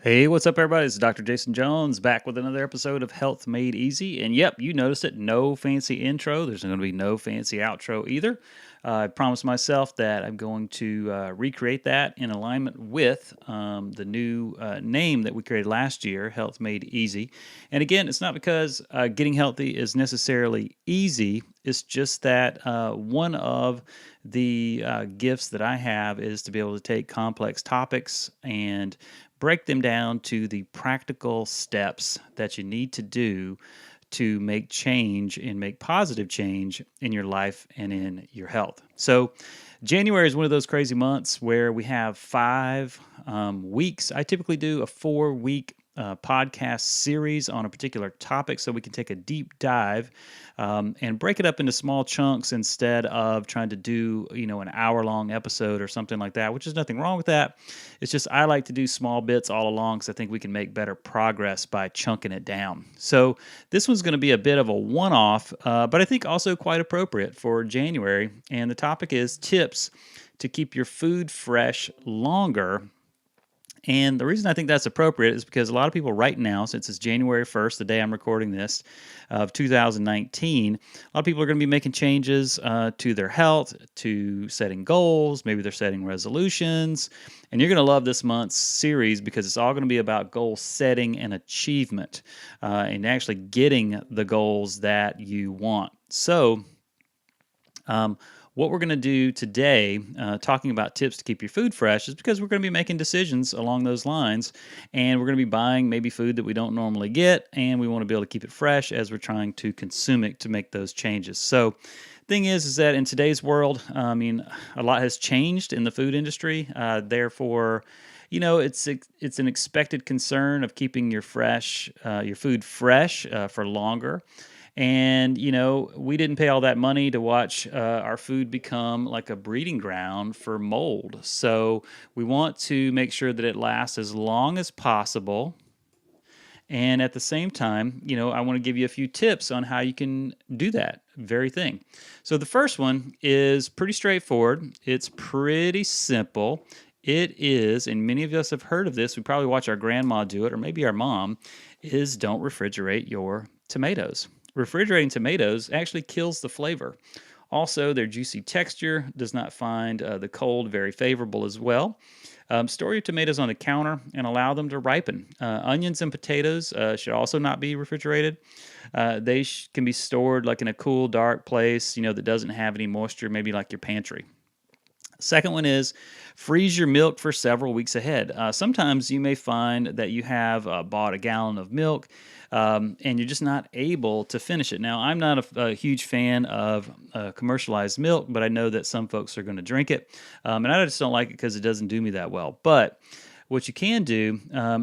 Hey, what's up, everybody? It's Dr. Jason Jones back with another episode of Health Made Easy. And yep, you noticed it. No fancy intro. There's going to be no fancy outro either. I promised myself that I'm going to recreate that in alignment with the new name that we created last year, Health Made Easy. And again, it's not because getting healthy is necessarily easy. It's just that one of the gifts that I have is to be able to take complex topics and break them down to the practical steps that you need to do to make change and make positive change in your life and in your health. So, January is one of those crazy months where we have 5 weeks. I typically do a 4 week podcast series on a particular topic so we can take a deep dive and break it up into small chunks instead of trying to do, an hour-long episode or something like that, which is nothing wrong with that. It's just I like to do small bits all along because I think we can make better progress by chunking it down. So this one's going to be a bit of a one-off, but I think also quite appropriate for January. And the topic is tips to keep your food fresh longer. And the reason I think that's appropriate is because a lot of people right now, since it's January 1st, the day I'm recording this, of 2019, a lot of people are going to be making changes to their health, to setting goals. Maybe they're setting resolutions. And you're going to love this month's series because it's all going to be about goal setting and achievement and actually getting the goals that you want. So, what we're going to do today, talking about tips to keep your food fresh, is because we're going to be making decisions along those lines, and we're going to be buying maybe food that we don't normally get, and we want to be able to keep it fresh as we're trying to consume it to make those changes. So, thing is that in today's world, a lot has changed in the food industry. Therefore, it's an expected concern of keeping your food fresh for longer. And, we didn't pay all that money to watch our food become like a breeding ground for mold. So we want to make sure that it lasts as long as possible. And at the same time, I want to give you a few tips on how you can do that very thing. So the first one is pretty straightforward. It's pretty simple. It is, and many of us have heard of this. We probably watch our grandma do it, or maybe our mom, is don't refrigerate your tomatoes. Refrigerating tomatoes actually kills the flavor. Also, their juicy texture does not find the cold very favorable as well. Store your tomatoes on the counter and allow them to ripen. Onions and potatoes should also not be refrigerated. They can be stored like in a cool, dark place, that doesn't have any moisture, maybe like your pantry. Second one is freeze your milk for several weeks ahead. Sometimes you may find that you have bought a gallon of milk and you're just not able to finish it. Now, I'm not a huge fan of commercialized milk, but I know that some folks are going to drink it. And I just don't like it because it doesn't do me that well. But what you can do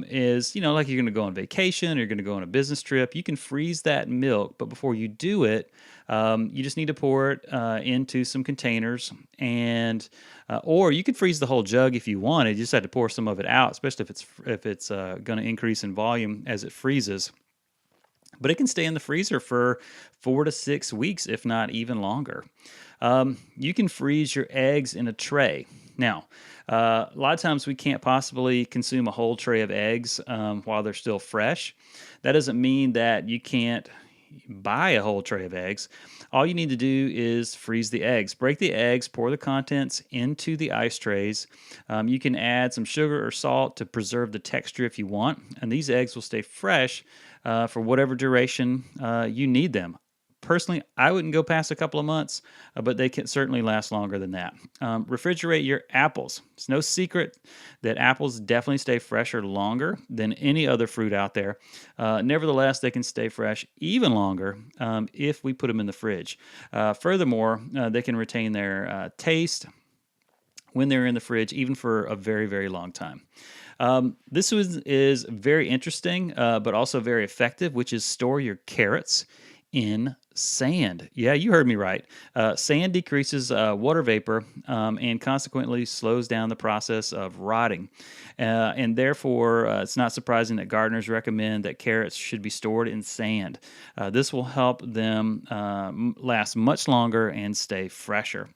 is, like you're going to go on vacation or you're going to go on a business trip, you can freeze that milk. But before you do it, you just need to pour it into some containers, and or you could freeze the whole jug if you wanted. You just have to pour some of it out, especially if it's going to increase in volume as it freezes. But it can stay in the freezer for 4 to 6 weeks, if not even longer. You can freeze your eggs in a tray. Now, a lot of times we can't possibly consume a whole tray of eggs while they're still fresh. That doesn't mean that you can't buy a whole tray of eggs. All you need to do is freeze the eggs. Break the eggs, pour the contents into the ice trays. You can add some sugar or salt to preserve the texture if you want, and these eggs will stay fresh for whatever duration you need them. Personally, I wouldn't go past a couple of months, but they can certainly last longer than that. Refrigerate your apples. It's no secret that apples definitely stay fresher longer than any other fruit out there. Nevertheless, they can stay fresh even longer if we put them in the fridge. Furthermore, they can retain their taste when they're in the fridge, even for a very, very long time. This is very interesting, but also very effective, which is store your carrots in sand. Yeah, you heard me right. Sand decreases water vapor and consequently slows down the process of rotting. And therefore, it's not surprising that gardeners recommend that carrots should be stored in sand. This will help them last much longer and stay fresher.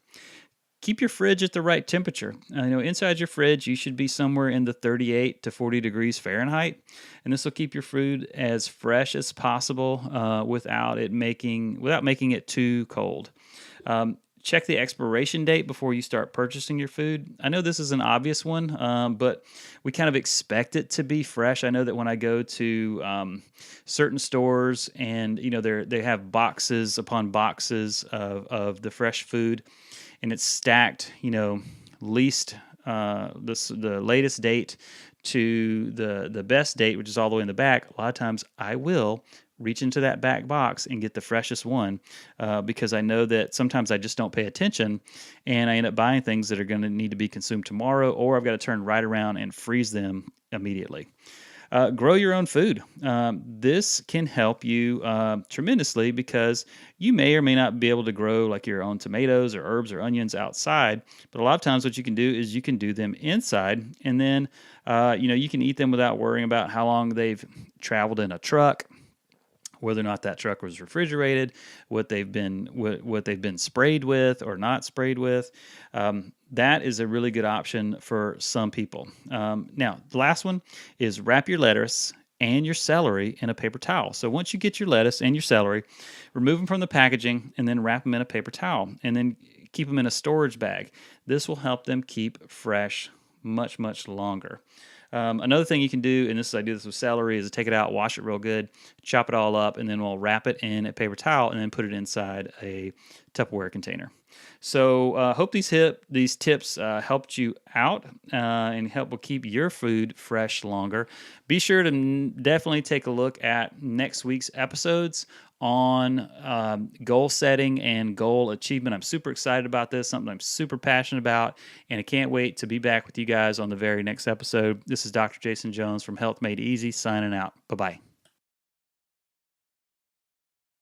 Keep your fridge at the right temperature. Inside your fridge, you should be somewhere in the 38 to 40 degrees Fahrenheit, and this will keep your food as fresh as possible without making it too cold. Check the expiration date before you start purchasing your food. I know this is an obvious one, but we kind of expect it to be fresh. I know that when I go to certain stores, and they have boxes upon boxes of the fresh food, and it's stacked, least the latest date to the best date, which is all the way in the back. A lot of times I will reach into that back box and get the freshest one, because I know that sometimes I just don't pay attention, and I end up buying things that are going to need to be consumed tomorrow, or I've got to turn right around and freeze them immediately. Grow your own food. This can help you tremendously, because you may or may not be able to grow like your own tomatoes or herbs or onions outside. But a lot of times, what you can do is you can do them inside, and then you can eat them without worrying about how long they've traveled in a truck, whether or not that truck was refrigerated, what they've been sprayed with or not sprayed with. That is a really good option for some people. Now, the last one is wrap your lettuce and your celery in a paper towel. So once you get your lettuce and your celery, remove them from the packaging and then wrap them in a paper towel, and then keep them in a storage bag. This will help them keep fresh much, much longer. Another thing you can do, and I do this with celery, is to take it out, wash it real good, chop it all up, and then we'll wrap it in a paper towel and then put it inside a Tupperware container. So hope these tips helped you out, and will keep your food fresh longer. Be sure to definitely take a look at next week's episodes on goal setting and goal achievement. I'm super excited about this, something I'm super passionate about, and I can't wait to be back with you guys on the very next episode. This is Dr. Jason Jones from Health Made Easy, signing out. Bye-bye.